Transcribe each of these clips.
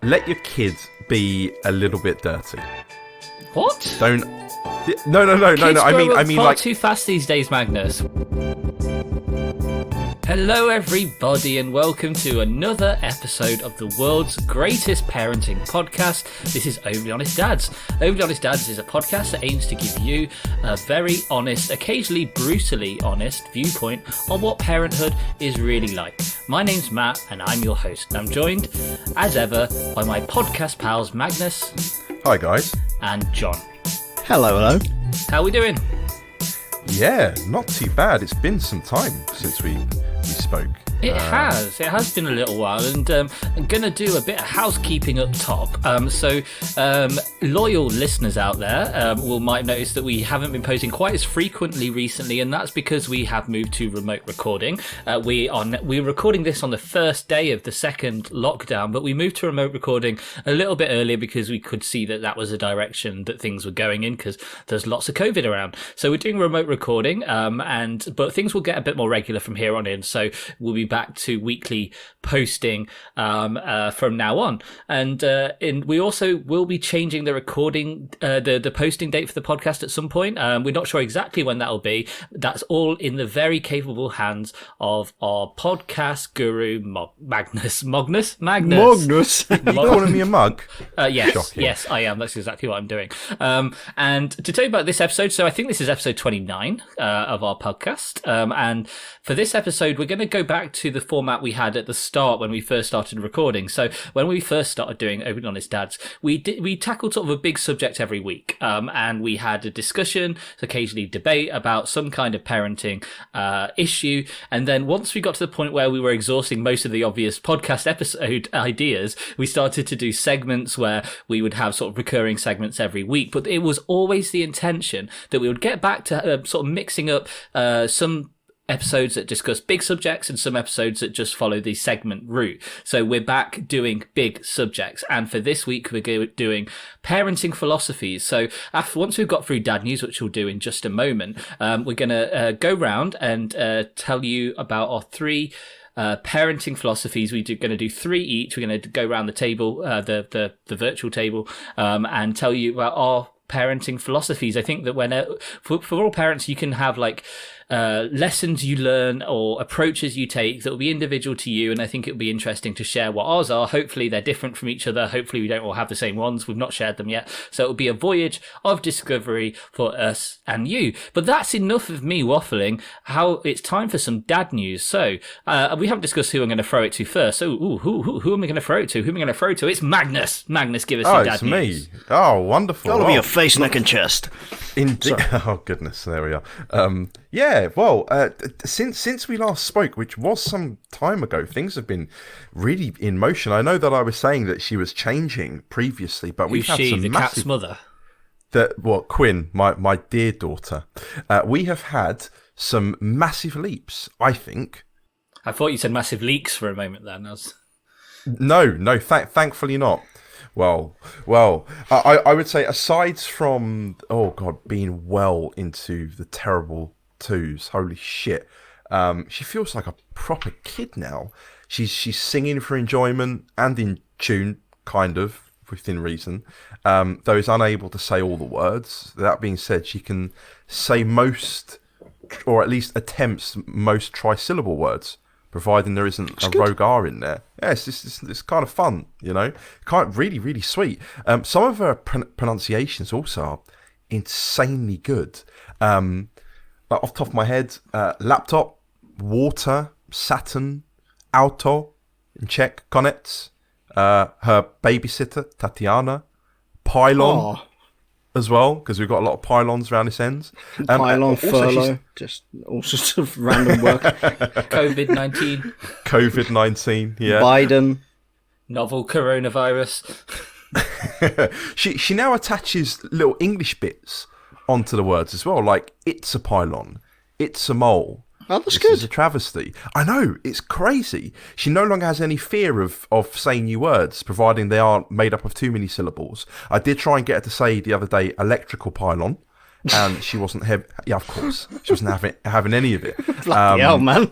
let your kids be a little bit dirty. What? Don't. No. I mean, far like too fast these days, Magnus. Hello, everybody, and welcome to another episode of the world's greatest parenting podcast. This is Overly Honest Dads. Overly Honest Dads is a podcast that aims to give you a very honest, occasionally brutally honest viewpoint on what parenthood is really like. My name's Matt, and I'm your host. I'm joined, as ever, by my podcast pals Magnus. Hi, guys. And John. Hello. How are we doing? Yeah, not too bad. It's been some time since we spoke. It has been a little while, and I'm going to do a bit of housekeeping up top. Loyal listeners out there might notice that we haven't been posting quite as frequently recently, and that's because we have moved to remote recording. We're recording this on the first day of the second lockdown, but we moved to remote recording a little bit earlier because we could see that was a direction that things were going in, because there's lots of COVID around. So we're doing remote recording, but things will get a bit more regular from here on in. So we'll be back to weekly posting from now on, and we also will be changing the recording, the posting date for the podcast at some point. We're not sure exactly when that'll be. That's all in the very capable hands of our podcast guru Magnus. You calling me a mug? Yes, I am. That's exactly what I'm doing. And to tell you about this episode, so I think this is episode 29 of our podcast, and for this episode we're going to go back to the format we had at the start when we first started recording. So when we first started doing Open Honest Dads, we tackled sort of a big subject every week, and we had a discussion, occasionally debate about some kind of parenting issue. And then once we got to the point where we were exhausting most of the obvious podcast episode ideas, we started to do segments where we would have sort of recurring segments every week. But it was always the intention that we would get back to sort of mixing up some episodes that discuss big subjects and some episodes that just follow the segment route. So we're back doing big subjects, and for this week we're doing parenting philosophies. So once we've got through dad news, which we'll do in just a moment, we're going to go round and tell you about our three parenting philosophies. We're going to do three each. We're going to go around the table, the virtual table, and tell you about our parenting philosophies. I think that for all parents, you can have like lessons you learn or approaches you take that will be individual to you, and I think it will be interesting to share what ours are. Hopefully they're different from each other. Hopefully we don't all have the same ones. We've not shared them yet, so it will be a voyage of discovery for us and you. But that's enough of me waffling. It's time for some dad news. So we haven't discussed who I'm going to throw it to first. So who am I going to throw it to? It's Magnus. Give us your dad news. Me. Oh, wonderful. That'll be a face, neck and chest. Indeed. Oh goodness, there we are. Since we last spoke, which was some time ago, things have been really in motion. I know that I was saying that she was changing previously, but we've had some the massive... cat's mother? Quinn, my dear daughter. We have had some massive leaps, I think. I thought you said massive leaks for a moment then. No, thankfully not. Well, I would say aside from, being well into the terrible twos, holy shit, she feels like a proper kid now. She's singing for enjoyment and in tune, kind of, within reason, though is unable to say all the words. That being said, she can say most, or at least attempts most trisyllable words, providing there isn't a rogue R in there. Yeah, it's kind of fun, kind of really, really sweet. Some of her pronunciations also are insanely good. Off the top of my head, laptop, water, Saturn, auto, in Czech, konec, her babysitter, Tatiana, pylon as well, because we've got a lot of pylons around this end. Pylon, furlough, just all sorts of random work. COVID-19, yeah. Biden. Novel coronavirus. She now attaches little English bits onto the words as well, like it's a pylon, it's a mole. Oh, that's this good. Is a travesty. I know, it's crazy. She no longer has any fear of saying new words, providing they aren't made up of too many syllables. I did try and get her to say the other day electrical pylon, and she wasn't yeah, of course, she wasn't having any of it. Bloody hell, man.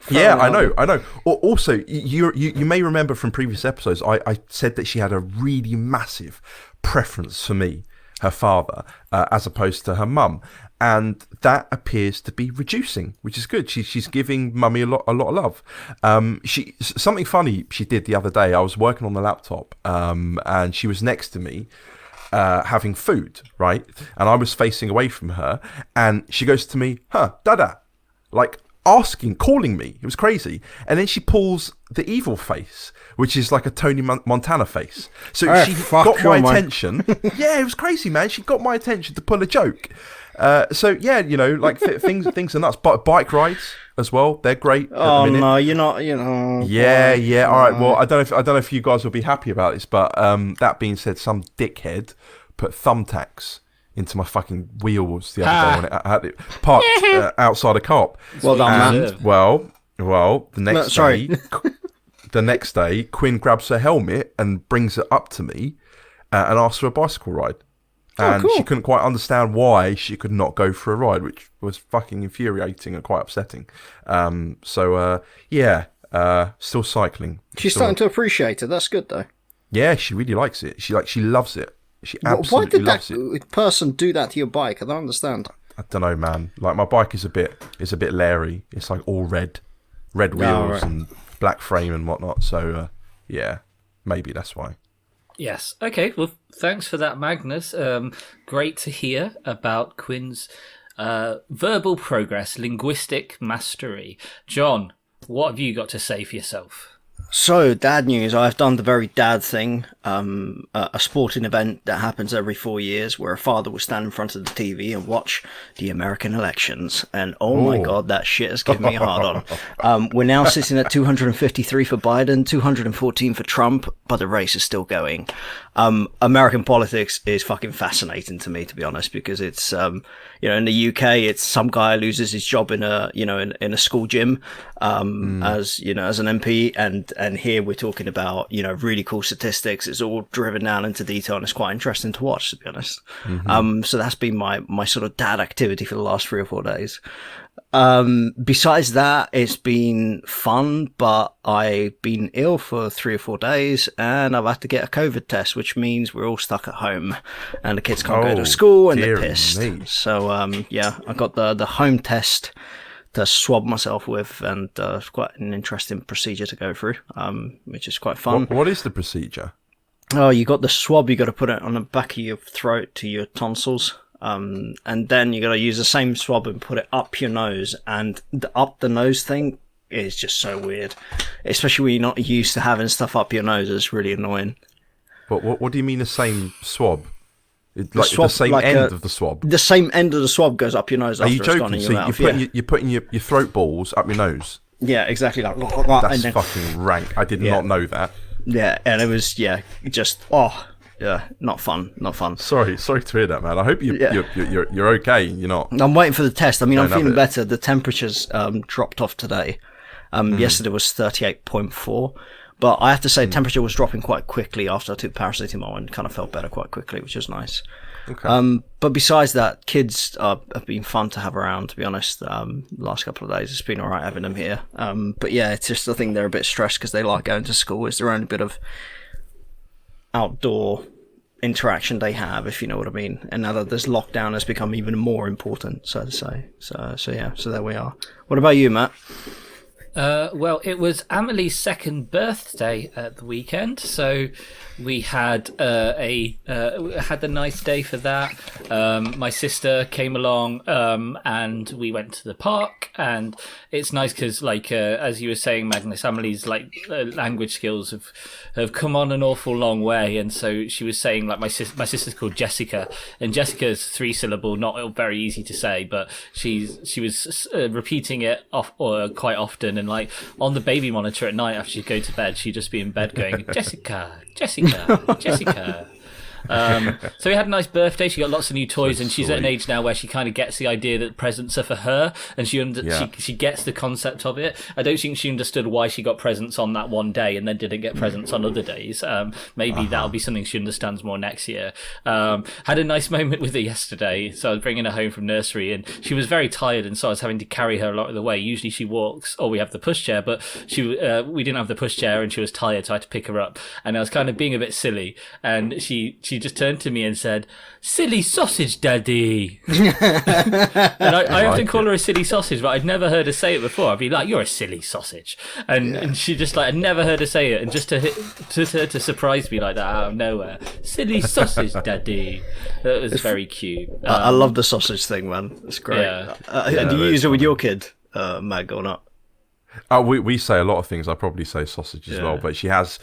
Yeah, I know. Also, you may remember from previous episodes, I said that she had a really massive preference for me, her father, as opposed to her mum, and that appears to be reducing, which is good. She's giving mummy a lot of love. Something funny she did the other day. I was working on the laptop, and she was next to me, having food, right? And I was facing away from her, and she goes to me, "Huh, Dada," like calling me. It was crazy. And then she pulls the evil face, which is like a Tony Montana face. So she got my attention. Yeah, it was crazy, man. She got my attention to pull a joke. So yeah, like things are nuts. But bike rides as well, they're great. Oh no, you're not. Yeah. All right. Well, I don't know if you guys will be happy about this, but that being said, some dickhead put thumbtacks into my fucking wheels the other day when I had it parked outside a cop. Well done, man. Well, the next day, Quinn grabs her helmet and brings it up to me and asks for a bicycle ride. And cool. She couldn't quite understand why she could not go for a ride, which was fucking infuriating and quite upsetting. Still cycling. She's starting to appreciate it. That's good, though. Yeah, she really likes it. She loves it. She absolutely loves it. Why did that person do that to your bike? I don't understand. I don't know, man. Like, my bike is a bit Larry. It's like all red wheels and black frame and whatnot. So yeah, maybe that's why. Yes. Okay. Well, thanks for that, Magnus. Great to hear about Quinn's verbal progress, linguistic mastery. John, what have you got to say for yourself? So, dad news. I've done the very dad thing, a sporting event that happens every 4 years where a father will stand in front of the TV and watch the American elections. And my God, that shit has given me a hard on. We're now sitting at 253 for Biden, 214 for Trump, but the race is still going. American politics is fucking fascinating to me, to be honest, because it's, in the UK, it's some guy loses his job in a school gym, as an MP, and here we're talking about, really cool statistics. It's all driven down into detail, and it's quite interesting to watch, to be honest. Mm-hmm. So that's been my sort of dad activity for the last 3 or 4 days. Besides that, it's been fun, but I've been ill for 3 or 4 days, and I've had to get a COVID test, which means we're all stuck at home, and the kids can't go to school, and they're pissed. Me. So, I got the home test to swab myself with, and it's quite an interesting procedure to go through, which is quite fun. What is the procedure? Oh, you got the swab, you got to put it on the back of your throat to your tonsils. And then you got to use the same swab and put it up your nose, and the up the nose thing is just so weird, especially when you're not used to having stuff up your nose. It's really annoying. But what do you mean the same swab? The same end of the swab? The same end of the swab goes up your nose. Are after you it's joking? gone in So your mouth. you're putting your throat balls up your nose? Yeah, exactly. Like that's and then, fucking rank. I did not know that. Yeah, and it was not fun. Sorry to hear that, man. I hope you're okay. You're not. I'm waiting for the test. I mean, I'm feeling better. The temperatures dropped off today. Yesterday was 38.4, but I have to say, temperature was dropping quite quickly after I took paracetamol and kind of felt better quite quickly, which is nice. Okay. But besides that, kids have been fun to have around, to be honest. The last couple of days, it's been all right having them here. But yeah, it's just, I think they're a bit stressed because they like going to school. It's their own bit of outdoor interaction they have, if you know what I mean. And now that this lockdown has become even more important, so to say. So there we are. What about you, Matt? Well, it was Amelie's second birthday at the weekend, so we had had a nice day for that. My sister came along, and we went to the park, and it's nice because, as you were saying, Magnus, Amelie's language skills have come on an awful long way, and so she was saying, my sister's called Jessica, and Jessica's 3-syllable, not very easy to say, but she was repeating it quite often, and on the baby monitor at night after she'd go to bed, she'd just be in bed going, Jessica, Jessica, Jessica. So we had a nice birthday. She got lots of new toys, So and she's at an sweet. age now where she kind of gets the idea that presents are for her, and she gets the concept of it. I don't think she understood why she got presents on that one day and then didn't get presents on other days. Maybe that'll be something she understands more next year. Had a nice moment with her yesterday. So I was bringing her home from nursery, and she was very tired, and so I was having to carry her a lot of the way. Usually she walks, or we have the pushchair, but we didn't have the pushchair, and she was tired, so I had to pick her up. And I was kind of being a bit silly, and she just turned to me and said, "Silly sausage, Daddy." And I often call her a silly sausage, but I'd never heard her say it before. I'd be like, "You're a silly sausage," and she just like, I'd never heard her say it, and just to surprise me like that out of nowhere, "Silly sausage, Daddy." That was very cute. I love the sausage thing, man. It's great. Yeah. Do you use it with your kid, Mag, or not? We say a lot of things. I probably say sausage as well, but she has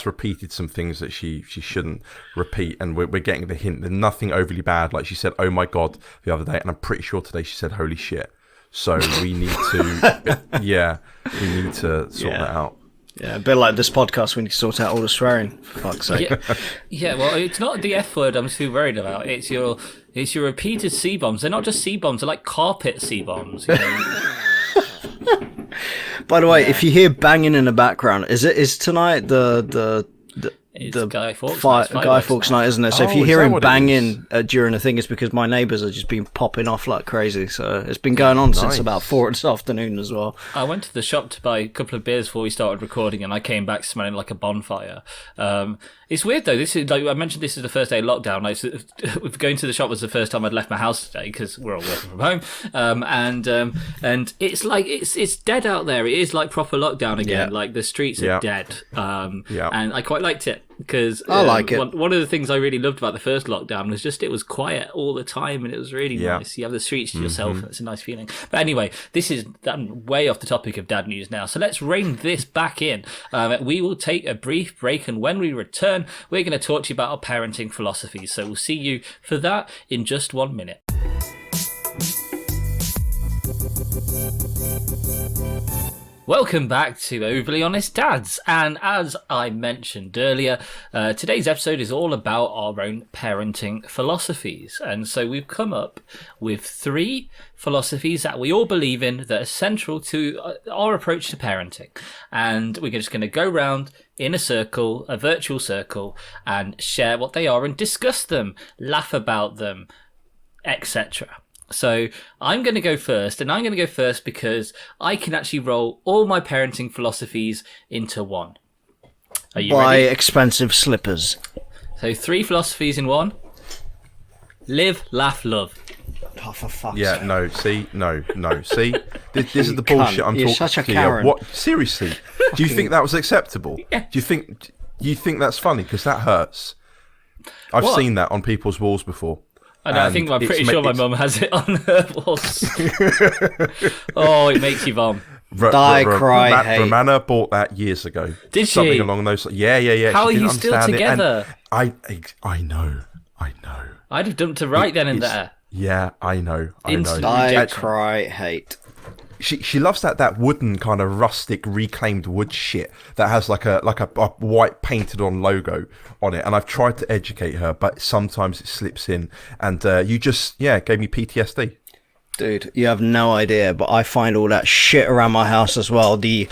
repeated some things that she shouldn't repeat, and we're getting the hint. There's nothing overly bad. Like she said, "Oh my god," the other day, and I'm pretty sure today she said, "Holy shit." So we need to, we need to sort that out. Yeah, a bit like this podcast, we need to sort out all the swearing, for fuck's sake. Yeah, well, it's not the F word I'm too worried about. It's your repeated C bombs. They're not just C bombs; they're like carpet C bombs. You know? By the way, if you hear banging in the background, is tonight the Guy Fawkes Guy Fawkes night, isn't it? So if you is hear that him what it banging during the thing, it's because my neighbours are just been popping off like crazy. So it's been going on since Nice. about 4 this afternoon as well. I went to the shop to buy a couple of beers before we started recording, and I came back smelling like a bonfire. It's weird though. This is like I mentioned. This is the first day of lockdown. Going to the shop was the first time I'd left my house today because we're all working from home. And it's like it's dead out there. It is like proper lockdown again. Yeah. Like the streets are Yeah. dead. Yeah. And I quite liked it because I like it. One of the things I really loved about the first lockdown was just it was quiet all the time, and it was really Yeah. nice. You have the streets to yourself. It's a nice feeling. But anyway, this is way off the topic of dad news now. So let's rein this back in. We will take a brief break, and when we return, we're going to talk to you about our parenting philosophies. So we'll see you for that in just 1 minute. Welcome back to Overly Honest Dads, and as I mentioned earlier, today's episode is all about our own parenting philosophies, and so we've come up with 3 philosophies that we all believe in that are central to our approach to parenting, and we're just going to go round in a circle, a virtual circle, and share what they are and discuss them, laugh about them, etc. So I'm going to go first, and I'm going to go first because I can actually roll all my parenting philosophies into one. Are you Buy ready? expensive slippers. So 3 philosophies in one. Live, laugh, love. Oh, for fuck's Yeah, sake. no, see, no, see. This is the cunt. bullshit I'm You're talking such a to you. Karen. What? Seriously? Do you think that was acceptable? Yeah. Do you think that's funny? Because that hurts. I've What? seen that on people's walls before. I know, I And think I'm it's pretty ma- sure my it's- mum has it on her walls. Oh, it makes you vom. Cry, hate. Romana bought that years ago. Did Something she? along those. Yeah. How She are didn't you still understand it, and together? I know. I'd have dumped her right then and It's- there. Yeah, I know. Instant Die, rejection. cry, hate. She loves that wooden kind of rustic reclaimed wood shit that has like a white painted on logo on it, and I've tried to educate her, but sometimes it slips in, and you just gave me PTSD. Dude, you have no idea, but I find all that shit around my house as well. The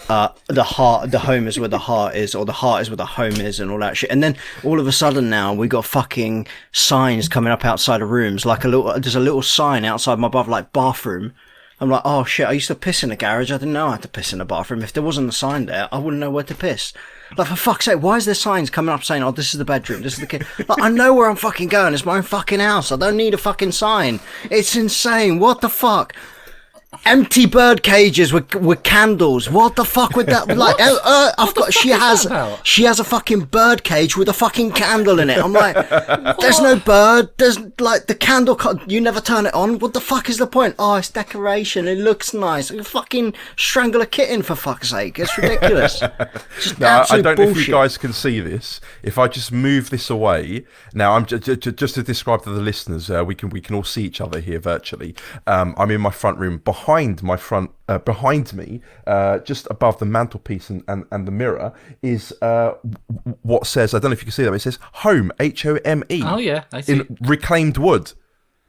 home is where the heart is, or the heart is where the home is, and all that shit. And then all of a sudden now we got fucking signs coming up outside of rooms, like there's a little sign outside my like bathroom. I'm like, oh shit, I used to piss in the garage. I didn't know I had to piss in the bathroom. If there wasn't a sign there, I wouldn't know where to piss. Like, for fuck's sake, why is there signs coming up saying, oh, this is the bedroom, this is the kitchen? Like, I know where I'm fucking going. It's my own fucking house. I don't need a fucking sign. It's insane. What the fuck? Empty bird cages with candles. What the fuck with that? Like, she has a fucking bird cage with a fucking candle in it. I'm like, there's no bird. There's like the candle. You never turn it on. What the fuck is the point? Oh, it's decoration. It looks nice. You fucking strangle a kitten for fuck's sake. It's ridiculous. Just Now, I absolute don't know if bullshit. you guys can see this. If I just move this away, now I'm just to describe to the listeners, we can all see each other here virtually. I'm in my front room. behind behind me, just above the mantelpiece and the mirror, is what says, I don't know if you can see that, but it says home, HOME, Oh yeah, I see. in reclaimed wood.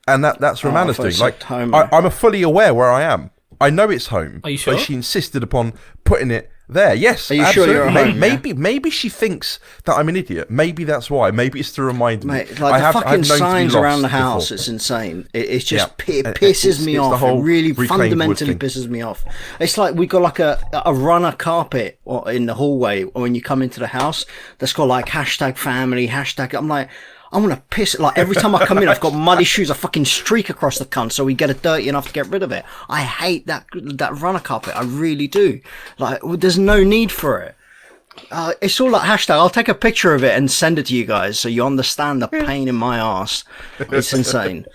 And that's Romana's I thought it doing. said Like, home. I'm fully aware where I am. I know it's home. Are you sure? But she insisted upon putting it there. Yes, Are you absolutely. sure you're at home, Maybe she thinks that I'm an idiot. Maybe that's why. Maybe it's to remind me. Mate, like I've fucking known to be signs lost around the house, before. it's insane. It just Yeah. it pisses me It's the off. It whole really reclaimed fundamentally wood thing. pisses me off. It's like we got like a runner carpet in the hallway when you come into the house that's got like hashtag family, hashtag. I'm like, I want to piss. Like every time I come in, I've got muddy shoes. I fucking streak across the cunt so we get it dirty enough to get rid of it. I hate that runner carpet. I really do. Like, there's no need for it. It's all like hashtag. I'll take a picture of it and send it to you guys so you understand the pain in my ass. It's insane.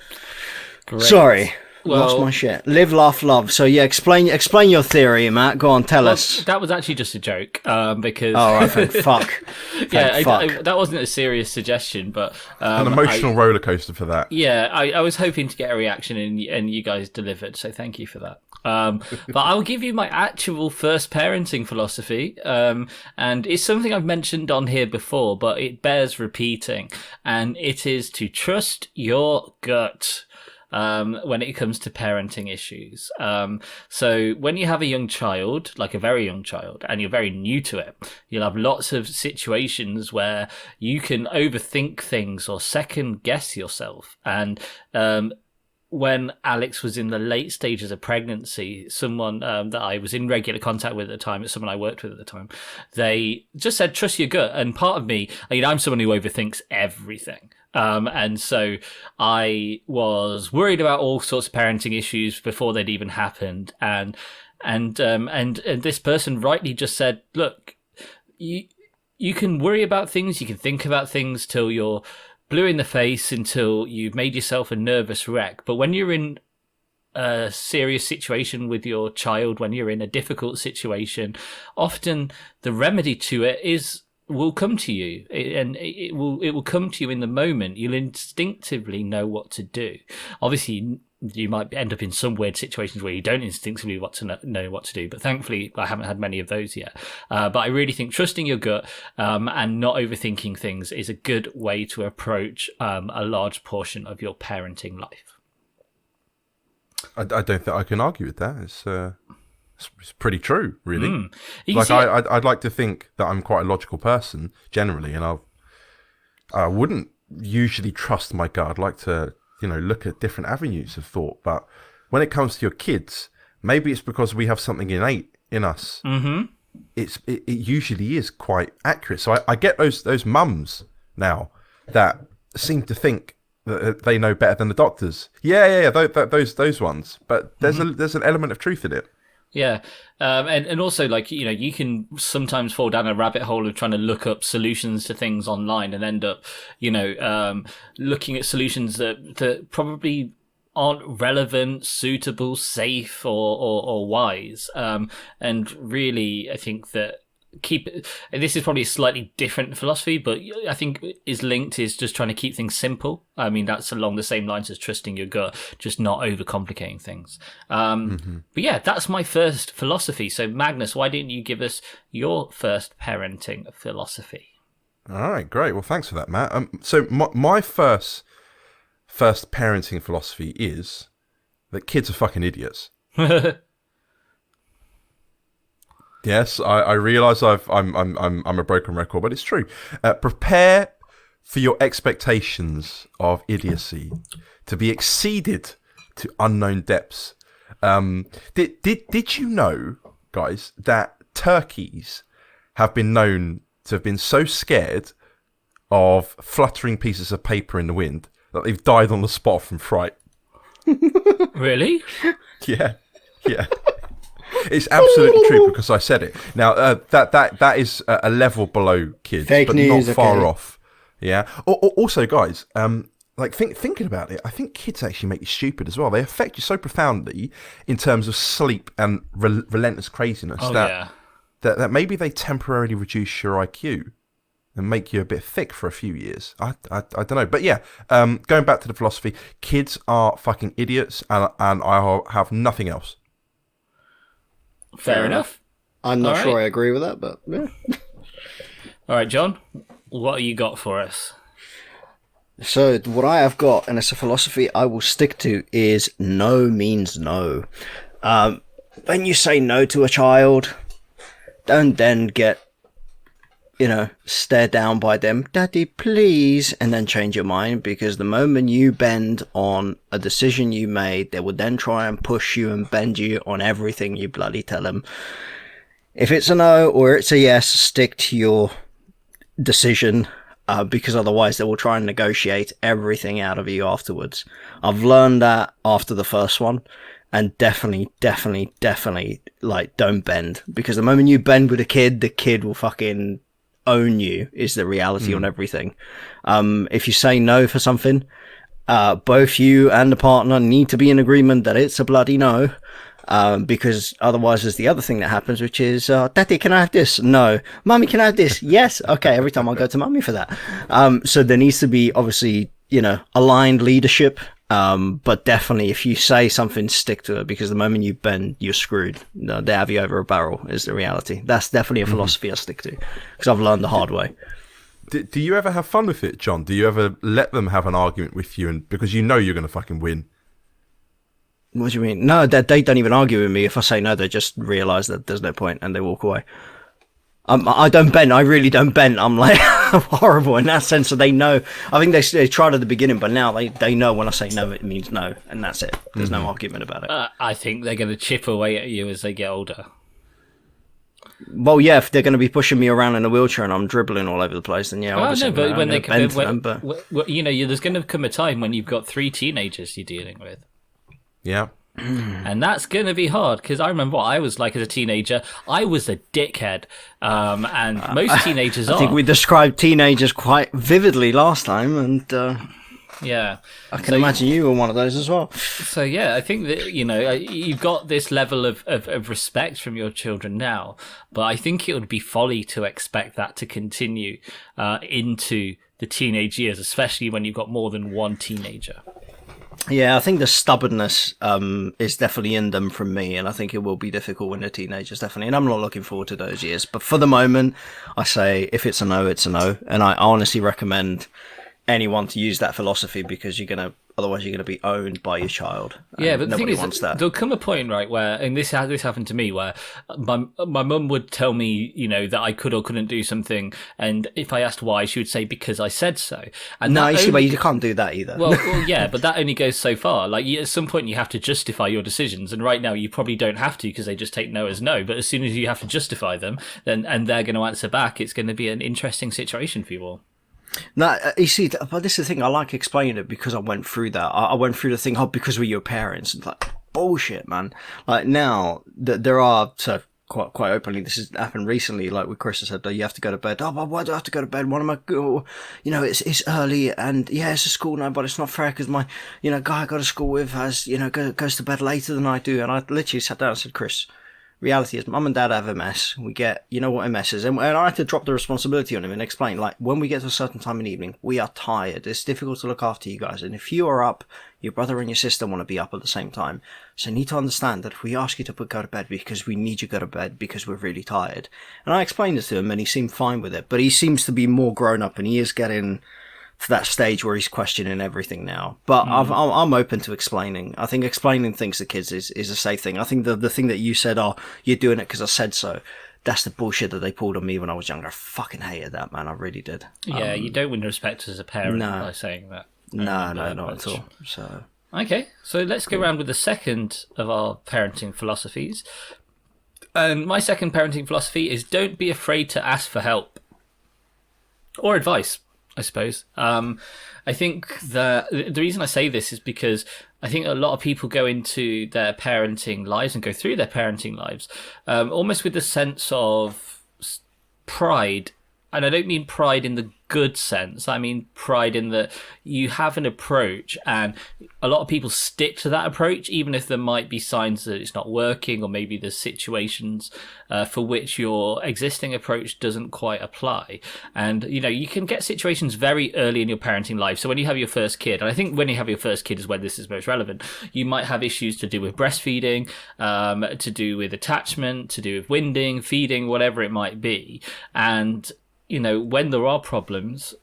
Great. Sorry. Well- Lost my shit. Live, laugh, love. So yeah, explain your theory, Matt. Go on, tell us. That was actually just a joke, because All right, thank fuck. yeah, fuck. that wasn't a serious suggestion, but An emotional roller coaster for that. Yeah, I was hoping to get a reaction, and you guys delivered, so thank you for that. But I'll give you my actual first parenting philosophy, and it's something I've mentioned on here before, but it bears repeating, and it is to trust your gut. When it comes to parenting issues. So when you have a young child, like a very young child, and you're very new to it, you'll have lots of situations where you can overthink things or second guess yourself. And when Alex was in the late stages of pregnancy, someone that I was in regular contact with at the time, someone I worked with at the time, they just said, trust your gut. And part of me, I'm someone who overthinks everything. And so I was worried about all sorts of parenting issues before they'd even happened. And this person rightly just said, look, you can worry about things, you can think about things till you're blue in the face, until you've made yourself a nervous wreck. But when you're in a serious situation with your child, when you're in a difficult situation, often the remedy to it will come to you, and it will come to you in the moment. You'll instinctively know what to do. Obviously, you might end up in some weird situations where you don't instinctively know what to do, but thankfully I haven't had many of those yet. But I really think trusting your gut and not overthinking things is a good way to approach a large portion of your parenting life. I don't think I can argue with that. It's pretty true, really. Like I'd like to think that I'm quite a logical person generally, and I wouldn't usually trust my gut. I'd like to, look at different avenues of thought. But when it comes to your kids, maybe it's because we have something innate in us. Mm-hmm. It usually is quite accurate. So I get those mums now that seem to think that they know better than the doctors. Yeah. Those ones. But there's an element of truth in it. Yeah. And also, like, you can sometimes fall down a rabbit hole of trying to look up solutions to things online and end up, looking at solutions that probably aren't relevant, suitable, safe, or wise. And really, I think that this is probably a slightly different philosophy, but I think is just trying to keep things simple. I mean, that's along the same lines as trusting your gut, just not overcomplicating things. But yeah, that's my first philosophy. So Magnus, why didn't you give us your first parenting philosophy? All right, great. Well, thanks for that, Matt. So my first parenting philosophy is that kids are fucking idiots. Yes, I realise I'm a broken record, but it's true. Prepare for your expectations of idiocy to be exceeded to unknown depths. Did you know, guys, that turkeys have been known to have been so scared of fluttering pieces of paper in the wind that they've died on the spot from fright? Really? Yeah. It's absolutely true because I said it. Now that is a level below kids, Fake but news, not far okay. off. Yeah. Also, guys, thinking about it, I think kids actually make you stupid as well. They affect you so profoundly in terms of sleep and relentless craziness that maybe they temporarily reduce your IQ and make you a bit thick for a few years. I don't know, but yeah. Going back to the philosophy, kids are fucking idiots, and I have nothing else. Fair enough. I'm not All sure right. I agree with that, but yeah. All right, John, what you got for us? So what I have got, and it's a philosophy I will stick to, is no means no. When you say no to a child, don't then get, stared down by them, "Daddy, please," and then change your mind, because the moment you bend on a decision you made, they will then try and push you and bend you on everything you bloody tell them. If it's a no or it's a yes, stick to your decision, because otherwise they will try and negotiate everything out of you afterwards. I've learned that after the first one, and definitely, like, don't bend, because the moment you bend with a kid, the kid will fucking own you, is the reality on everything. If you say no for something, both you and the partner need to be in agreement that it's a bloody no. Because otherwise there's the other thing that happens, which is, "Daddy, can I have this?" "No." "Mummy, can I have this?" "Yes." "Okay." Every time I'll go to mummy for that. So there needs to be, obviously, aligned leadership. But definitely, if you say something, stick to it, because the moment you bend, you're screwed. No, they have you over a barrel, is the reality. That's definitely a philosophy I stick to, because I've learned the hard way. Do you ever have fun with it, John? Do you ever let them have an argument with you, and because you know you're going to fucking win? What do you mean? No, they don't even argue with me. If I say no, they just realise that there's no point and they walk away. I don't bend. I really don't bend. I'm like horrible in that sense. So they know. I think they tried at the beginning, but now they know when I say no, it means no, and that's it. There's no argument about it. I think they're going to chip away at you as they get older. Well, yeah, if they're going to be pushing me around in a wheelchair and I'm dribbling all over the place, then yeah, obviously. No, but when they bend to when, them, but there's going to come a time when you've got 3 teenagers you're dealing with. Yeah. And that's going to be hard, because I remember what I was like as a teenager. I was a dickhead, and most teenagers I think we described teenagers quite vividly last time, and yeah, I can imagine you were one of those as well. So yeah, I think that you've got this level of respect from your children now, but I think it would be folly to expect that to continue into the teenage years, especially when you've got more than one teenager. Yeah, I think the stubbornness is definitely in them from me, and I think it will be difficult when they're teenagers, definitely. And I'm not looking forward to those years. But for the moment, I say if it's a no, it's a no. And I honestly recommend anyone to use that philosophy, because otherwise you're gonna be owned by your child. Yeah, but the thing nobody is, wants that. There'll come a point, right, where, and this happened to me, where my mum would tell me, that I could or couldn't do something, and if I asked why, she would say because I said so. And No, you see, but you can't do that either. Well, yeah, but that only goes so far. Like, at some point, you have to justify your decisions, and right now, you probably don't have to, because they just take no as no. But as soon as you have to justify them, and they're going to answer back, it's going to be an interesting situation for you all. No, you see, but this is the thing. I like explaining it, because I went through that. I went through the thing, because we're your parents. It's like, bullshit, man. Like, now that there are, so quite openly, this has happened recently. Like with Chris, I said, you have to go to bed. "Oh, but why do I have to go to bed? What am I? It's early, and yeah, it's a school night, but it's not fair, because my guy I go to school with has goes to bed later than I do." And I literally sat down and said, "Chris, reality is, mum and dad have MS. We get, what MS is." And I had to drop the responsibility on him and explain, like, when we get to a certain time in the evening, we are tired. It's difficult to look after you guys. And if you are up, your brother and your sister want to be up at the same time. So you need to understand that if we ask you to go to bed, because we need you to go to bed because we're really tired. And I explained this to him, and he seemed fine with it. But he seems to be more grown up, and he is getting to that stage where he's questioning everything now. But I'm open to explaining. I think explaining things to kids is a safe thing. I think the thing that you said, "Oh, you're doing it because I said so," that's the bullshit that they pulled on me when I was younger. I fucking hated that, man. I really did. Yeah, you don't win respect as a parent by saying that. No, not at all. So okay, so let's go around with the second of our parenting philosophies. And my second parenting philosophy is, don't be afraid to ask for help or advice, I suppose. I think the reason I say this is because I think a lot of people go into their parenting lives and go through their parenting lives almost with the sense of pride. And I don't mean pride in the good sense. I mean pride in that you have an approach, and a lot of people stick to that approach, even if there might be signs that it's not working, or maybe there's situations for which your existing approach doesn't quite apply. And you can get situations very early in your parenting life. So when you have your first kid, and I think when you have your first kid is when this is most relevant, you might have issues to do with breastfeeding, to do with attachment, to do with winding, feeding, whatever it might be. And when there are problems,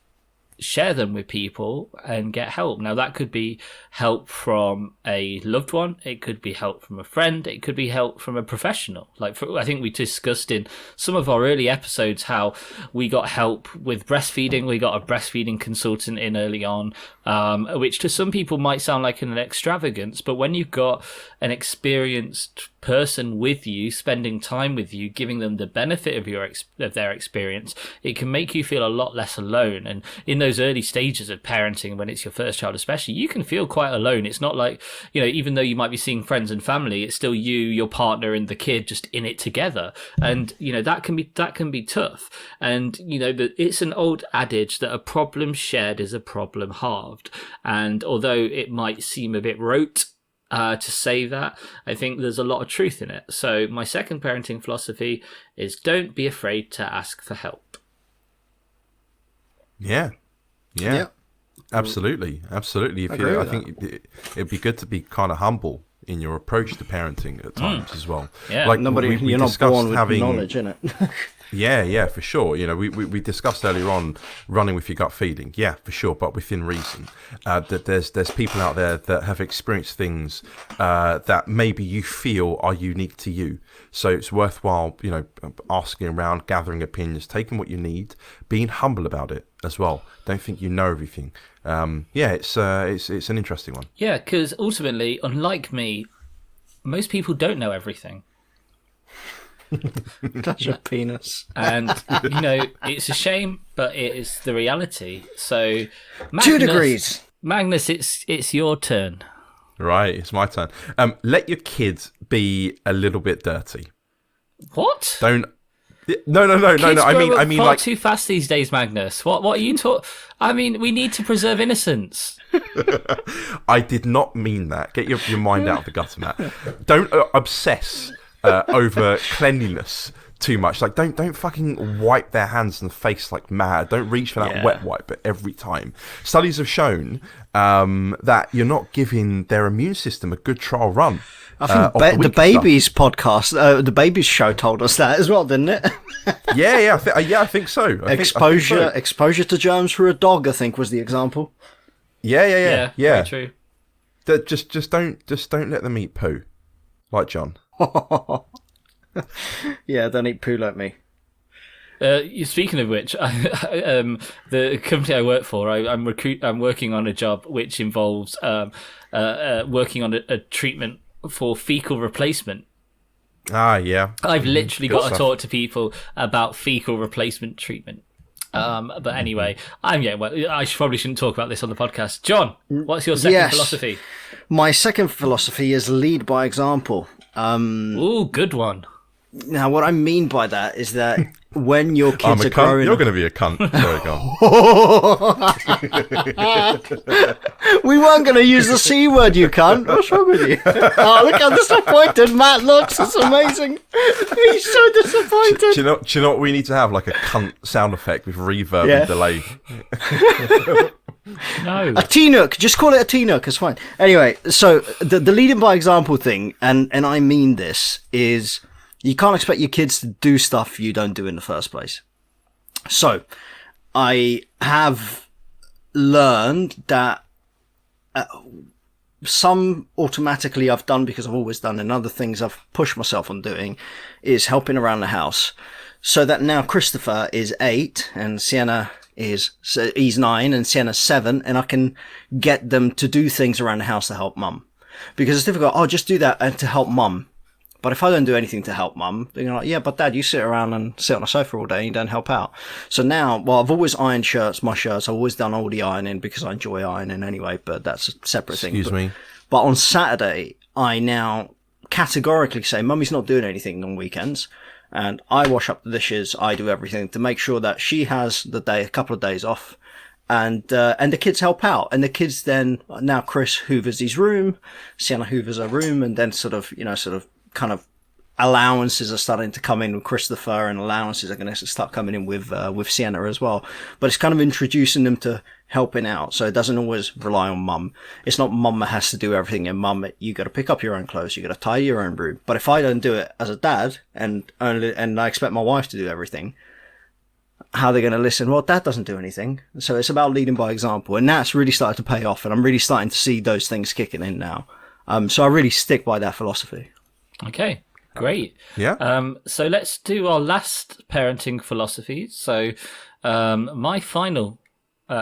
share them with people and get help. Now, that could be help from a loved one. It could be help from a friend. It could be help from a professional. I think we discussed in some of our early episodes how we got help with breastfeeding. We got a breastfeeding consultant in early on, which to some people might sound like an extravagance, but when you've got an experienced person with you, spending time with you, giving them the benefit of their experience, it can make you feel a lot less alone. And in those early stages of parenting, when it's your first child especially, you can feel quite alone. It's not like, even though you might be seeing friends and family, it's still you, your partner, and the kid just in it together. And that can be tough. And it's an old adage that a problem shared is a problem halved. And although it might seem a bit rote to say that, I think there's a lot of truth in it. So my second parenting philosophy is don't be afraid to ask for help. Yeah. Absolutely. I think it'd be good to be kind of humble in your approach to parenting at times as well. Yeah. You're not born with knowledge, innit? Yeah, for sure. We discussed earlier on running with your gut feeling. Yeah, for sure, but within reason. That there's people out there that have experienced things that maybe you feel are unique to you. So it's worthwhile, asking around, gathering opinions, taking what you need, being humble about it as well. Don't think you know everything. It's an interesting one. Yeah, because ultimately, unlike me, most people don't know everything. Touch your penis. And it's a shame, but it is the reality. So Magnus, 2 degrees. Magnus, it's your turn. Right, it's my turn. Let your kids be a little bit dirty. What? Don't. No. I mean, far like too fast these days, Magnus. What are you talking? I mean, we need to preserve innocence. I did not mean that. Get your mind out of the gutter, Matt. Don't obsess over cleanliness too much. Like, don't fucking wipe their hands and face like mad. Don't reach for that wet wipe every time. Studies have shown that you're not giving their immune system a good trial run. I think the Babies podcast, the Babies show told us that as well, didn't it? I think so. Exposure to germs for a dog, I think, was the example. Yeah. Very true. Just don't let them eat poo, like John. Yeah, don't eat poo like me. Speaking of which, the company I work for, I'm working on a job which involves working on a treatment for fecal replacement. Yeah. I've literally got to talk to people about fecal replacement treatment. But anyway, I probably shouldn't talk about this on the podcast. John, what's your second philosophy? My second philosophy is lead by example. Ooh, good one. Now, what I mean by that is that when your kids are growing You're going to be a cunt. Sorry, go on. We weren't going to use the C word, you cunt. What's wrong with you? Oh, look how disappointed Matt looks. It's amazing. He's so disappointed. Do you know what we need to have? Like a cunt sound effect with reverb and delay. No. A T-Nook. Just call it a T-Nook. It's fine. Anyway, so the leading by example thing, and I mean this, is you can't expect your kids to do stuff you don't do in the first place. So I have learned that some automatically I've done because I've always done, and other things I've pushed myself on doing is helping around the house. So that now Christopher is 8 and Sienna he's 9 and Sienna's 7, and I can get them to do things around the house to help mum. Because it's difficult, just do that and to help mum. But if I don't do anything to help mum, then you're like, yeah, but dad, you sit around and sit on a sofa all day and you don't help out. So now, I've always ironed my shirts. I've always done all the ironing because I enjoy ironing anyway, but that's a separate thing. Excuse me. But on Saturday, I now categorically say, Mummy's not doing anything on weekends. and I wash up the dishes, I do everything to make sure that she has a couple of days off, and the kids help out, and the kids then now Chris hoovers his room, Sienna hoovers her room, and then sort of kind of allowances are starting to come in with Christopher, and allowances are going to start coming in with Sienna as well. But it's kind of introducing them to helping out, so it doesn't always rely on mum. It's not mum that has to do everything, and mum, you got to pick up your own clothes, you got to tidy your own room. But if I don't do it as a dad, and I expect my wife to do everything, how are they going to listen? Well, dad doesn't do anything. So it's about leading by example, and that's really started to pay off, and I'm really starting to see those things kicking in now. So I really stick by that philosophy. Okay. Great. Yeah. So let's do our last parenting philosophy. So my final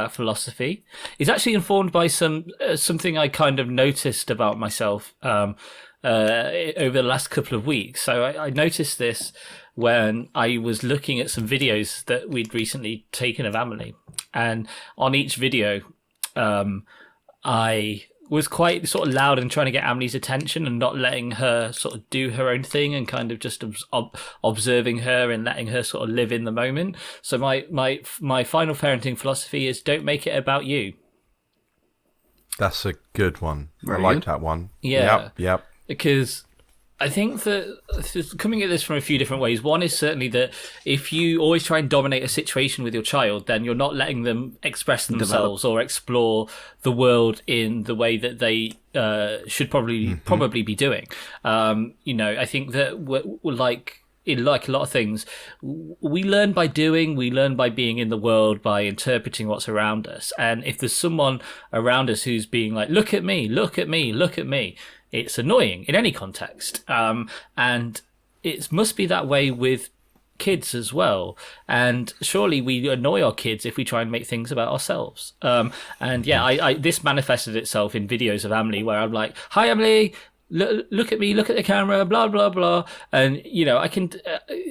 philosophy is actually informed by something I kind of noticed about myself over the last couple of weeks. So I noticed this when I was looking at some videos that we'd recently taken of Emily, and on each video, I was quite sort of loud and trying to get Emily's attention and not letting her sort of do her own thing, and kind of just observing her and letting her sort of live in the moment. So my final parenting philosophy is don't make it about you. That's a good one. I Very like good. that one. Yeah. Yep. Because I think that coming at this from a few different ways. One is certainly that if you always try and dominate a situation with your child, then you're not letting them express themselves or explore the world in the way that they should probably be doing. I think that we're like a lot of things, we learn by doing, we learn by being in the world, by interpreting what's around us. And if there's someone around us who's being like, look at me, look at me, look at me, it's annoying in any context. And it must be that way with kids as well. And surely we annoy our kids if we try and make things about ourselves. I this manifested itself in videos of Emily where I'm like, hi, Emily, look at me, look at the camera, blah, blah, blah. And,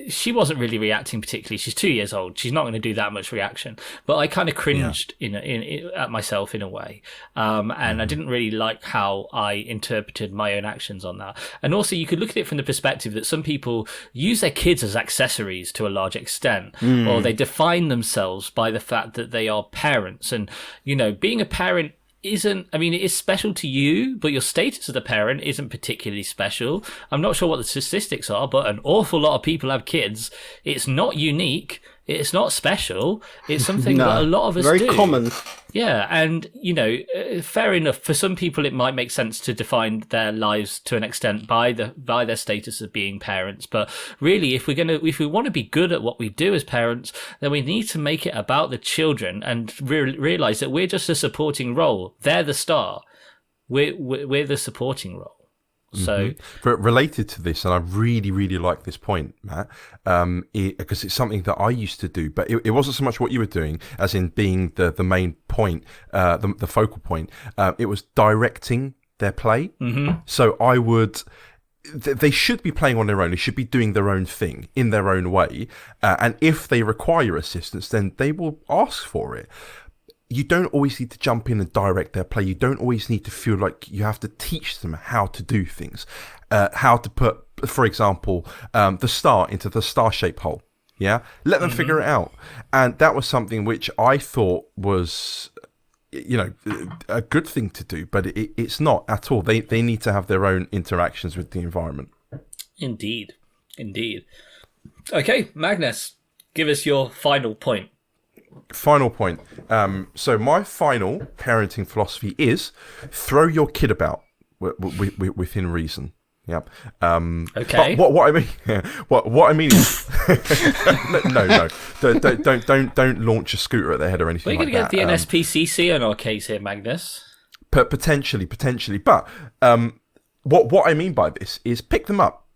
she wasn't really reacting particularly. She's 2 years old. She's not going to do that much reaction. But I kind of cringed at myself in a way. And I didn't really like how I interpreted my own actions on that. And also you could look at it from the perspective that some people use their kids as accessories to a large extent, or they define themselves by the fact that they are parents. And, being a parent it is special to you, but your status as a parent isn't particularly special. I'm not sure what the statistics are, but an awful lot of people have kids. It's not unique. It's not special. It's something that a lot of us do. Very common. Yeah, and fair enough. For some people, it might make sense to define their lives to an extent by their status of being parents. But really, if we want to be good at what we do as parents, then we need to make it about the children and realize that we're just a supporting role. They're the star. We're the supporting role. So, but related to this, and I really, really like this point, Matt, because it's something that I used to do, but it wasn't so much what you were doing, as in being the main point, the focal point. It was directing their play. So I would. They should be playing on their own. They should be doing their own thing in their own way. And if they require assistance, then they will ask for it. You don't always need to jump in and direct their play. You don't always need to feel like you have to teach them how to do things, how to put, for example, the star into the star-shaped hole. Yeah, let them figure it out. And that was something which I thought was, a good thing to do, but it's not at all. They need to have their own interactions with the environment. Indeed. Okay, Magnus, give us your final point. Final point. So my final parenting philosophy is throw your kid about within reason. Yeah. Okay. But what I mean, what I mean is, no. Don't launch a scooter at their head or anything. We're like going to get that. the NSPCC on our case here, Magnus. Potentially. But what I mean by this is pick them up.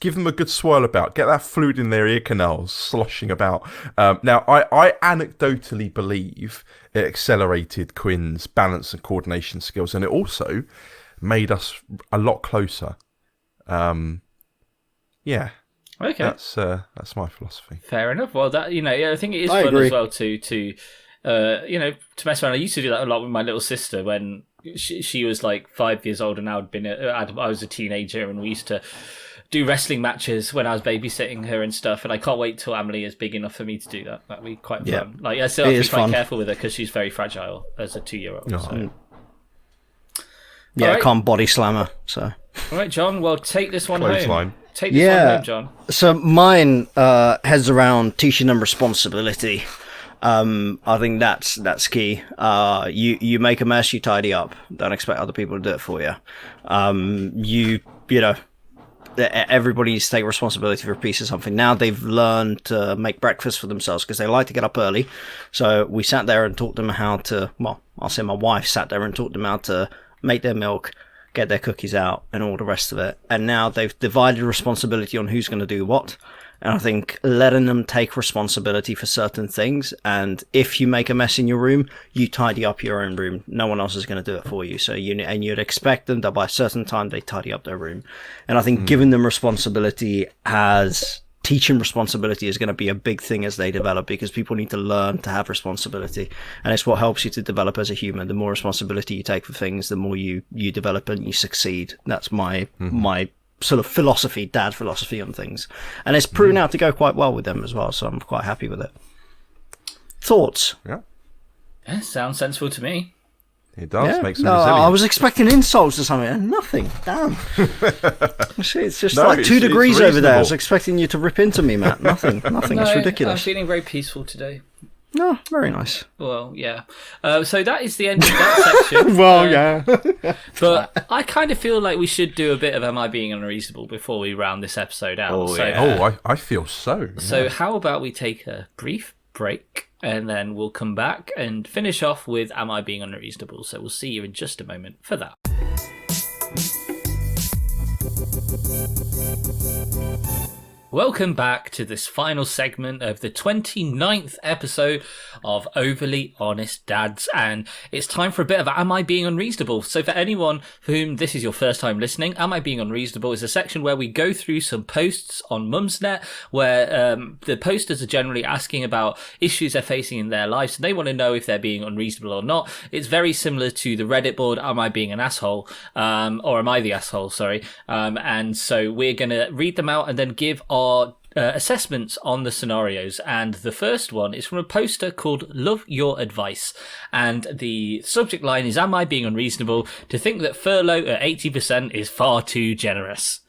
Give them a good swirl about. Get that fluid in their ear canals, sloshing about. Now, I anecdotally believe it accelerated Quinn's balance and coordination skills, and it also made us a lot closer. Yeah. Okay. That's my philosophy. Fair enough. Well, that I think it is I fun agree. as well to mess around. I used to do that a lot with my little sister when she was like 5 years old, and I was a teenager, and we used to do wrestling matches when I was babysitting her and stuff, and I can't wait till Emily is big enough for me to do that. That'd be quite fun. Like, I still have to be quite careful with her because she's very fragile as a 2-year-old. Oh. So. Yeah, right. I can't body slam her, so. All right, John, well, take this one home. Take this one home, John. So mine heads around teaching them responsibility. I think that's key. You make a mess, you tidy up. Don't expect other people to do it for you. You know, everybody needs to take responsibility for a piece of something. Now they've learned to make breakfast for themselves because they like to get up early. So we sat there and taught them how to, well, I'll say my wife sat there and taught them how to make their milk, get their cookies out, and all the rest of it. And now they've divided responsibility on who's going to do what. And I think letting them take responsibility for certain things. And if you make a mess in your room, you tidy up your own room. No one else is going to do it for you. So you'd expect them that by a certain time they tidy up their room. And I think giving them responsibility teaching responsibility is going to be a big thing as they develop, because people need to learn to have responsibility, and it's what helps you to develop as a human. The more responsibility you take for things, the more you develop and you succeed. That's my sort of philosophy, dad philosophy on things, and it's proven out to go quite well with them as well, so I'm quite happy with it. Thoughts? Yeah, sounds sensible to me. It does make some no, resilience. I was expecting insults or something, and nothing. Damn. It's just No, like 2 degrees over there. I was reasonable. expecting you to rip into me, Matt. Nothing. No, It's ridiculous. I'm feeling very peaceful today. No, very nice. Well, yeah. So that is the end of that section. yeah. But I kind of feel like we should do a bit of Am I Being Unreasonable before we round this episode out. I feel so. So how about we take a brief break, and then we'll come back and finish off with Am I Being Unreasonable? So we'll see you in just a moment for that. Welcome back to this final segment of the 29th episode of Overly Honest Dads, and it's time for a bit of Am I Being Unreasonable? So for anyone for whom this is your first time listening, Am I Being Unreasonable is a section where we go through some posts on Mumsnet where the posters are generally asking about issues they're facing in their lives, and they want to know if they're being unreasonable or not. It's very similar to the Reddit board, Am I Being an Asshole? Or Am I the Asshole? Sorry. And so we're going to read them out and then give our assessments on the scenarios. And the first one is from a poster called Love Your Advice, and the subject line is, Am I being unreasonable to think that furlough at 80% is far too generous?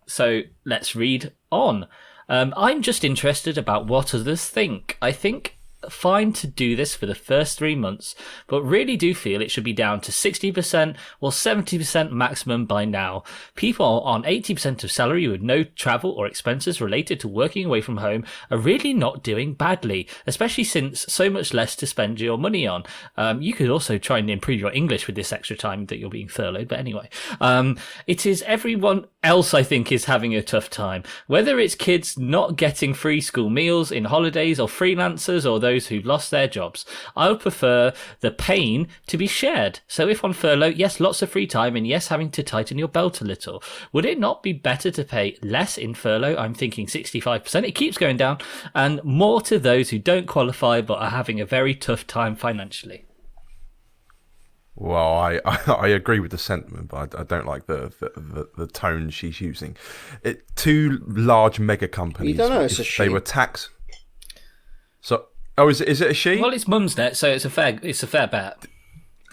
So let's read on. I'm just interested about what others think. I think fine to do this for the first 3 months, but really do feel it should be down to 60% or 70% maximum by now. People on 80% of salary with no travel or expenses related to working away from home are really not doing badly, especially since so much less to spend your money on. You could also try and improve your English with this extra time that you're being furloughed, but anyway. It is everyone else, I think, is having a tough time. Whether it's kids not getting free school meals in holidays, or freelancers, or those who've lost their jobs. I would prefer the pain to be shared. So if on furlough, yes, lots of free time, and yes, having to tighten your belt a little. Would it not be better to pay less in furlough? I'm thinking 65%. It keeps going down. And more to those who don't qualify but are having a very tough time financially. Well, I agree with the sentiment, but I don't like the tone she's using. Two large mega companies. You don't know it's a she. They were taxed. So, is it a she? Well, it's Mumsnet, so it's a fair bet.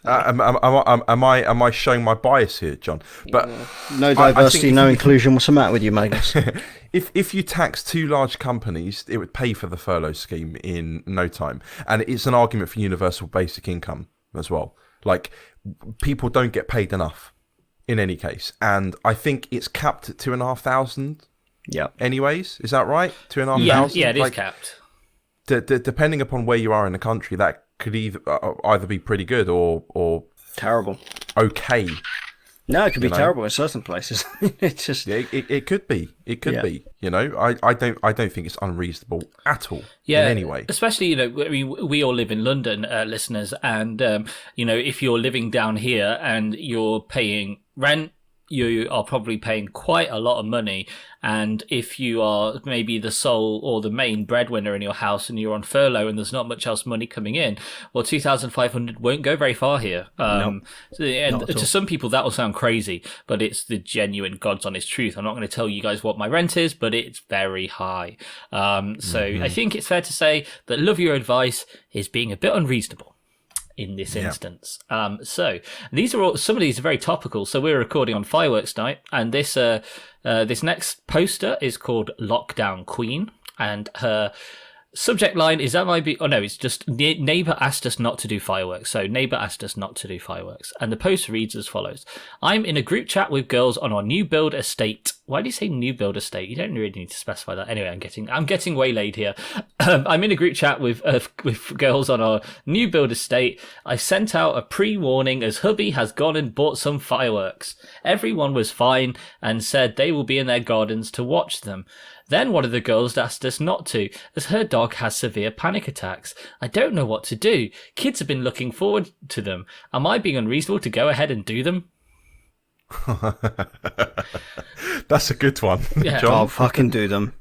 Am I showing my bias here, John? But no diversity, no inclusion. What's the matter with you, Magnus? If you tax two large companies, it would pay for the furlough scheme in no time, and it's an argument for universal basic income as well. Like, people don't get paid enough in any case, and I think it's capped at 2,500. Yeah. Anyways, is that right? 2,500. Yeah, it is capped. Depending upon where you are in the country, that could either be pretty good or terrible. Okay. No, it could be terrible in certain places. It's just it could be. It could be. You know, I don't think it's unreasonable at all. Yeah, in any way. Especially, we all live in London, listeners, and if you're living down here and you're paying rent, you are probably paying quite a lot of money. And if you are maybe the sole or the main breadwinner in your house and you're on furlough and there's not much else money coming in, well, 2,500 won't go very far here. Nope. And to some people, that will sound crazy, but it's the genuine God's honest truth. I'm not going to tell you guys what my rent is, but it's very high. So I think it's fair to say that Love Your Advice is being a bit unreasonable in this instance. So these are some of these are very topical. So we're recording on fireworks night, and this next poster is called Lockdown Queen, and her subject line is it's just neighbor asked us not to do fireworks. So neighbor asked us not to do fireworks. And the post reads as follows. I'm in a group chat with girls on our new build estate. Why do you say new build estate? You don't really need to specify that. Anyway, I'm getting waylaid here. I'm in a group chat with girls on our new build estate. I sent out a pre-warning as hubby has gone and bought some fireworks. Everyone was fine and said they will be in their gardens to watch them. Then one of the girls asked us not to, as her dog has severe panic attacks. I don't know what to do. Kids have been looking forward to them. Am I being unreasonable to go ahead and do them? That's a good one, Yeah. John. I'll fucking do them.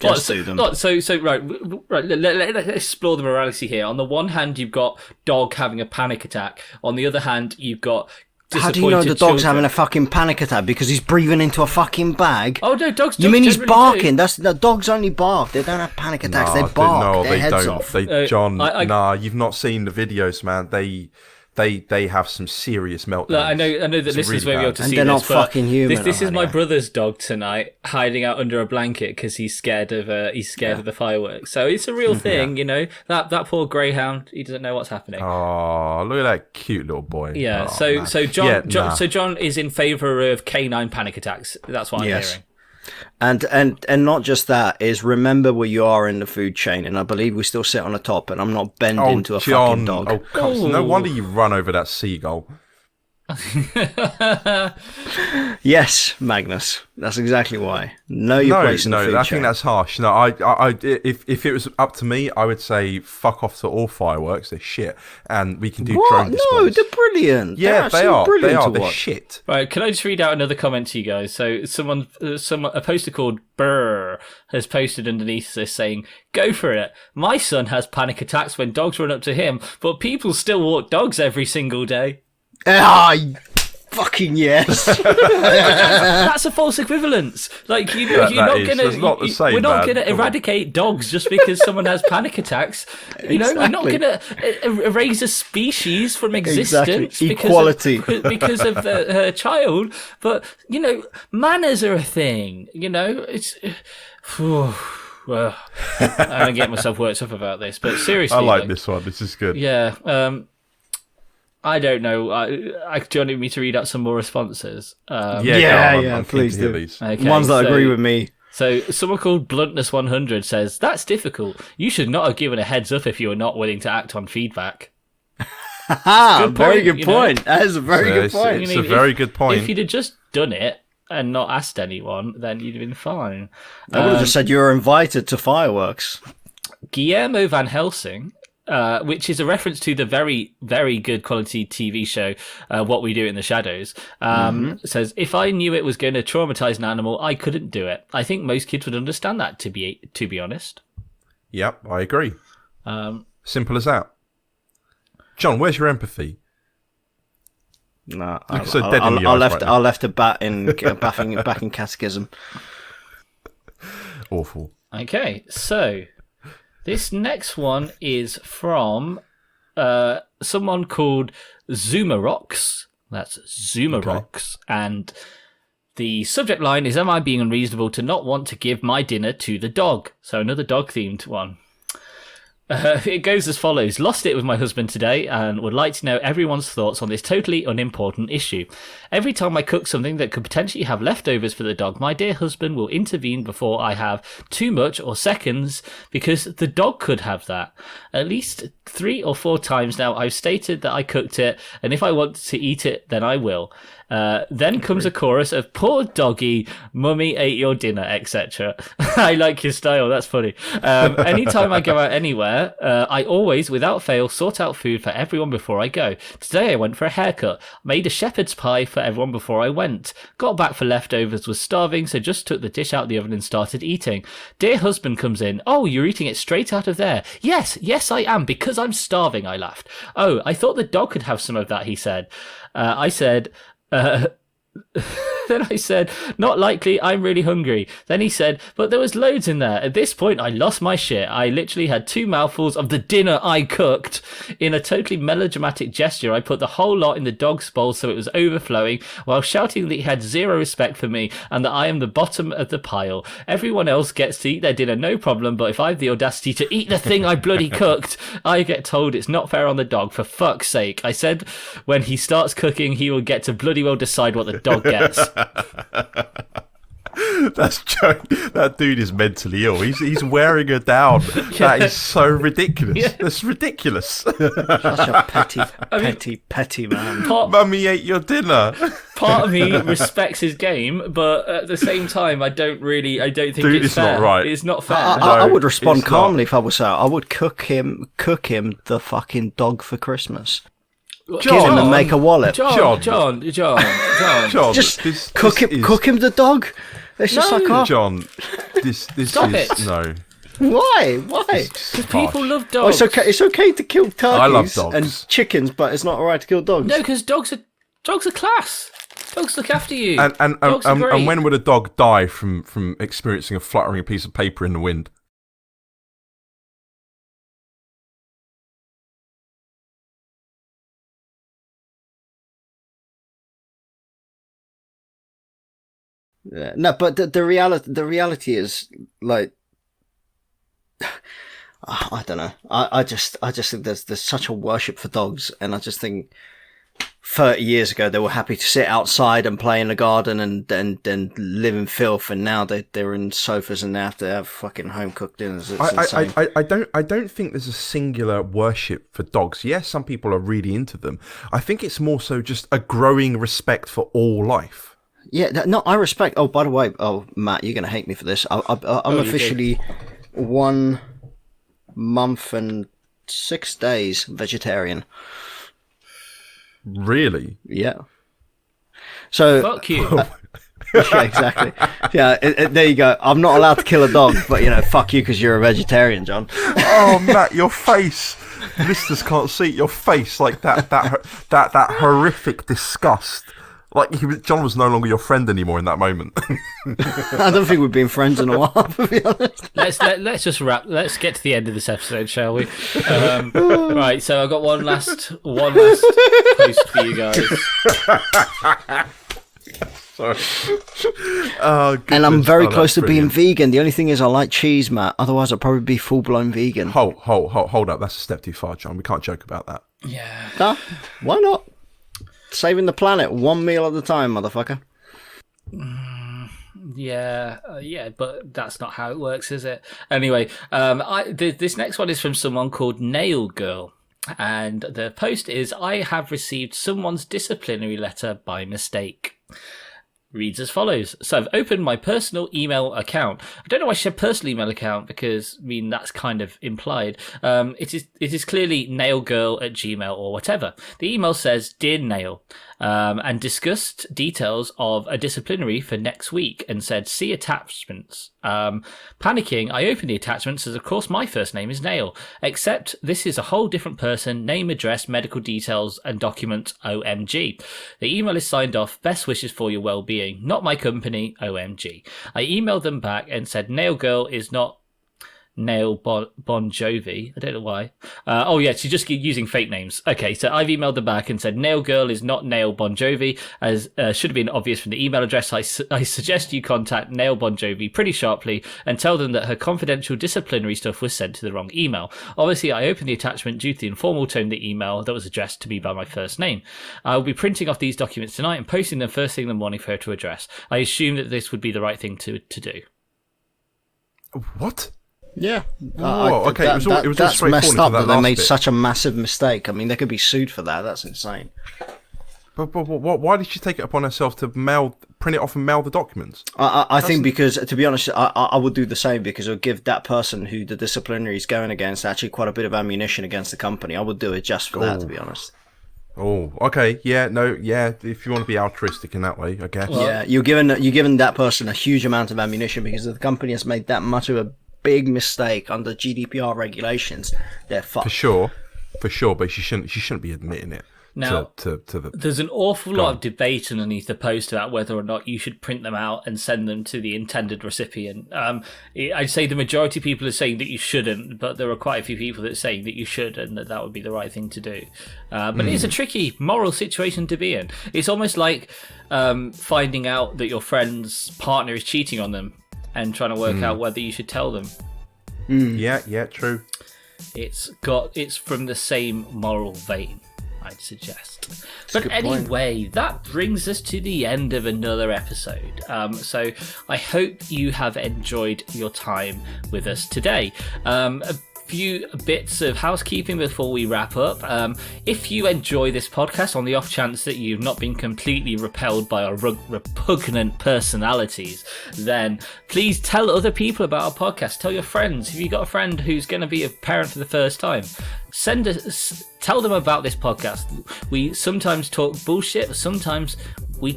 Just do them. Right. Let's explore the morality here. On the one hand, you've got dog having a panic attack. On the other hand, you've got How do you know the dog's children. having a fucking panic attack? Because he's breathing into a fucking bag? Oh no, dogs. You mean he's generally barking? do. The dogs only bark. They don't have panic attacks. They bark. No, Their they heads don't. off. John, I- you've not seen the videos, man. They have some serious meltdowns. Look, I know that It's listeners really won't be able bad. to And see they're this, not but fucking human, this is are my they? brother's dog tonight, hiding out under a blanket because he's scared of the fireworks. So it's a real thing, you know. That poor greyhound, he doesn't know what's happening. Oh, look at that cute little boy. Yeah. Oh, man. So John, Yeah, nah. so John is in favour of canine panic attacks. That's what I'm Yes. hearing. And not just that, is remember where you are in the food chain, and I believe we still sit on the top, and I'm not bending to a fucking dog. Oh, God, no Oh. wonder you run over that seagull. Yes, Magnus. That's exactly why. Know your place in the food I chain. think that's harsh. No, if it was up to me, I would say fuck off to all fireworks. They're shit, and we can do What? drone No, displays. they're brilliant. Yeah, they're they absolutely are. They brilliant are. to They're watch. shit. Right, can I just read out another comment to you guys? So a poster called Brr has posted underneath this saying, "Go for it. My son has panic attacks when dogs run up to him, but people still walk dogs every single day." Ah, fucking yes. That's a false equivalence. Like you're That not is. gonna. That's not the same, we're not man. gonna Come on. eradicate dogs just because someone has panic attacks. You know, we're not Exactly. gonna erase a species from existence Exactly. Equality. because of her child. But you know, manners are a thing. You know, it's. Well, I don't get myself worked up about this, but seriously, I like this one. This is good. Yeah. I don't know. Do you want me to read out some more responses? Yeah, Yeah, go on, I'm keen please to hear do. these. Okay, Ones that so- agree with me. So someone called Bluntness100 says, "That's difficult. You should not have given a heads up if you were not willing to act on feedback." Ah, good very point, good you know. point. That is a very Yeah, good it's- point. it's You a mean, very good point. If you'd have just done it and not asked anyone, then you'd have been fine. I would have just said you were invited to fireworks. Guillermo Van Helsing, which is a reference to the very, very good quality TV show, What We Do in the Shadows, says, "If I knew it was going to traumatize an animal, I couldn't do it. I think most kids would understand that, to be honest." Yep, I agree. Um, Simple as that. John, where's your empathy? No, Look so dead in the eyes right now. I left a bat in back in catechism. Awful. okay, so this next one is from someone called Zoomarox. That's Zoomarox. And the subject line is, "Am I being unreasonable to not want to give my dinner to the dog?" So another dog-themed one. It goes as follows. "Lost it with my husband today and would like to know everyone's thoughts on this totally unimportant issue. Every time I cook something that could potentially have leftovers for the dog, my dear husband will intervene before I have too much or seconds because the dog could have that. At least 3 or 4 times now I've stated that I cooked it and if I want to eat it, then I will. Then comes a chorus of poor doggy, mummy ate your dinner, etc. I like your style, that's funny. Anytime I go out anywhere, I always, without fail, sort out food for everyone before I go. Today I went for a haircut, made a shepherd's pie for everyone before I went, got back for leftovers, was starving, so just took the dish out the oven and started eating. Dear husband comes in. Oh, you're eating it straight out of there. Yes, I am, because I'm starving, I laughed. Oh, I thought the dog could have some of that, he said. I said... Then I said, not likely, I'm really hungry. Then he said, but there was loads in there. At this point, I lost my shit. I literally had 2 mouthfuls of the dinner I cooked. In a totally melodramatic gesture, I put the whole lot in the dog's bowl so it was overflowing, while shouting that he had zero respect for me and that I am the bottom of the pile. Everyone else gets to eat their dinner, no problem, but if I have the audacity to eat the thing I bloody cooked, I get told it's not fair on the dog, for fuck's sake. I said, when he starts cooking, he will get to bloody well decide what the dog gets. That's joke. That dude is mentally ill. He's wearing her down. That is so ridiculous. Yeah. That's ridiculous. Such a petty man. Mummy ate your dinner. Part of me respects his game, but at the same time, I don't think Dude, it's fair. not right. It's not fair. I would respond it's calmly not. if I was out. I would cook him the fucking dog for Christmas. John, Give him and make a wallet. John. Just this cook him the dog. It's just No. like, oh, John, this Stop is it. why? Because people love Oh, dogs. it's okay to kill turkeys I love dogs. and chickens, but it's not alright to kill dogs. No, because dogs are class. Dogs look after you. And Dogs are great. when would a dog die from experiencing a fluttering piece of paper in the wind? Yeah, no, but the reality is like, I don't know. I just think there's such a worship for dogs, and I just think 30 years ago they were happy to sit outside and play in the garden and live in filth, and now they're in sofas and they have to have fucking home cooked dinners. It's insane. I don't think there's a singular worship for dogs. Yes, some people are really into them. I think it's more so just a growing respect for all life. Yeah, no, I respect. Oh, by the way, Matt, you're gonna hate me for this. I'm officially 1 month and 6 days vegetarian. Really? Yeah. So Fuck you. yeah, exactly. Yeah, there you go. I'm not allowed to kill a dog, but fuck you because you're a vegetarian, John. Oh, Matt, your face. Listeners can't see your face, like that horrific disgust. Like John was no longer your friend anymore in that moment. I don't think we've been friends in a while, to be honest. Let's just wrap. Let's get to the end of this episode, shall we? Right. So I've got one last post for you guys. Sorry. Oh, And I'm very close to brilliant. being vegan. The only thing is I like cheese, Matt. Otherwise, I'd probably be full-blown vegan. Hold up. That's a step too far, John. We can't joke about that. Yeah. Huh? Why not? Saving the planet one meal at a time, motherfucker. Yeah, but that's not how it works, is it? Anyway, this next one is from someone called Nail Girl, and the post is, I have received someone's disciplinary letter by mistake. Reads as follows. So I've opened my personal email account. I don't know why she said personal email account, because that's kind of implied. It is clearly nailgirl@gmail or whatever. The email says, Dear Nail, and discussed details of a disciplinary for next week and said, see attachments. Panicking, I opened the attachments as of course my first name is Nail, except this is a whole different person, name, address, medical details and document, OMG. The email is signed off, best wishes for your well-being, not my company, OMG. I emailed them back and said Nail Girl is not Nail Bon Jovi. I don't know why. Oh yeah, she's just using fake names. Okay, so I've emailed them back and said Nail Girl is not Nail Bon Jovi, as should have been obvious from the email address. I suggest you contact Nail Bon Jovi pretty sharply and tell them that her confidential disciplinary stuff was sent to the wrong email. Obviously, I opened the attachment due to the informal tone of the email that was addressed to me by my first name. I will be printing off these documents tonight and posting them first thing in the morning for her to address. I assume that this would be the right thing to do. What? Yeah. Okay, it was all that's straightforward messed until up that that they last made bit. such a massive mistake. I mean, they could be sued for that. That's insane. But why did she take it upon herself to print it off and mail the documents? I think because, to be honest, I would do the same, because it would give that person who the disciplinary is going against actually quite a bit of ammunition against the company. I would do it just for that, to be honest. Oh, okay, yeah, no, yeah. If you want to be altruistic in that way, I guess. Yeah, you're giving that person a huge amount of ammunition, because if the company has made that much of a big mistake under GDPR regulations, they're fucked. For sure. But she shouldn't be admitting it. Now, to the there's an awful lot of debate underneath the post about whether or not you should print them out and send them to the intended recipient. I'd say the majority of people are saying that you shouldn't, but there are quite a few people that are saying that you should, and that would be the right thing to do. But it's a tricky moral situation to be in. It's almost like finding out that your friend's partner is cheating on them and trying to work out whether you should tell them. Yeah, true. It's from the same moral vein, I'd suggest. But anyway, that brings us to the end of another episode. So I hope you have enjoyed your time with us today. A few bits of housekeeping before we wrap up. If you enjoy this podcast, on the off chance that you've not been completely repelled by our repugnant personalities, then please tell other people about our podcast. Tell your friends. If you've got a friend who's going to be a parent for the first time, tell them about this podcast. We sometimes talk bullshit, sometimes we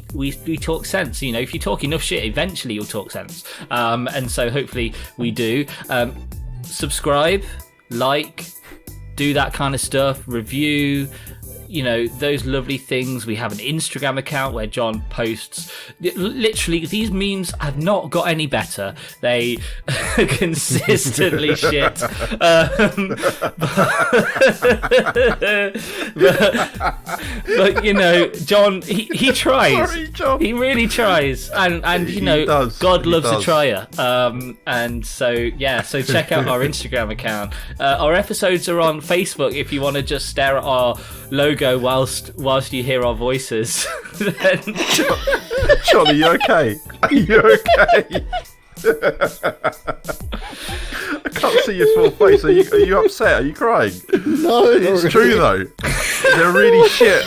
talk sense. You know, if you talk enough shit, eventually you'll talk sense. And so hopefully we do. Subscribe, like, do that kind of stuff, review, you know, those lovely things. We have an Instagram account where John posts. Literally, these memes have not got any better. They are consistently shit. But you know, John, he tries. Sorry, John. He really tries, and you know, God loves a trier. And so check out our Instagram account. Our episodes are on Facebook if you want to just stare at our logo whilst you hear our voices. Then... John, are you okay? Are you okay? I can't see your full face. Are you upset? Are you crying? No, it's true though. They're really shit.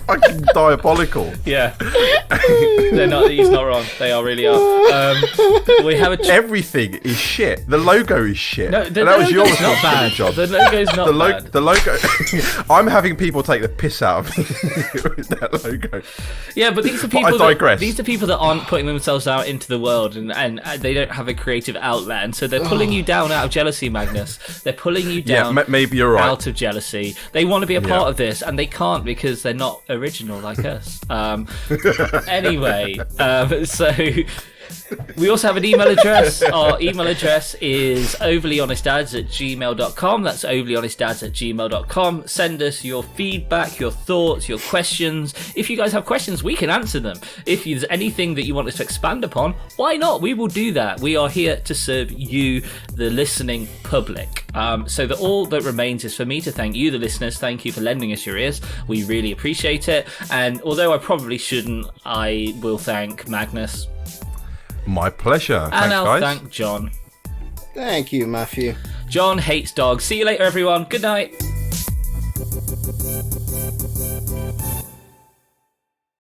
Fucking diabolical. Yeah, they're not. He's not wrong. They really are. We have everything is shit. The logo is shit. No, the logo's not bad. John. The logo's not bad. The logo. I'm having people take the piss out of me with that logo. Yeah, but these are people. I digress. These are people that aren't putting themselves out into the world, and they don't have a creative outlet, and so they're pulling you down out of jealousy, Magnus. They're pulling you down. Yeah, maybe you're right. Out of jealousy. They want to be a part of this, and they can't because they're not original like us. Anyway, so we also have an email address. Our email address is overlyhonestdads@gmail.com. That's overlyhonestdads@gmail.com. Send us your feedback, your thoughts, your questions. If you guys have questions, we can answer them. If there's anything that you want us to expand upon, why not? We will do that. We are here to serve you, the listening public. So all that remains is for me to thank you, the listeners. Thank you for lending us your ears. We really appreciate it. And although I probably shouldn't, I will thank Magnus. My pleasure. And Thanks, I'll guys. thank John. Thank you, Matthew. John hates dogs. See you later, everyone. Good night.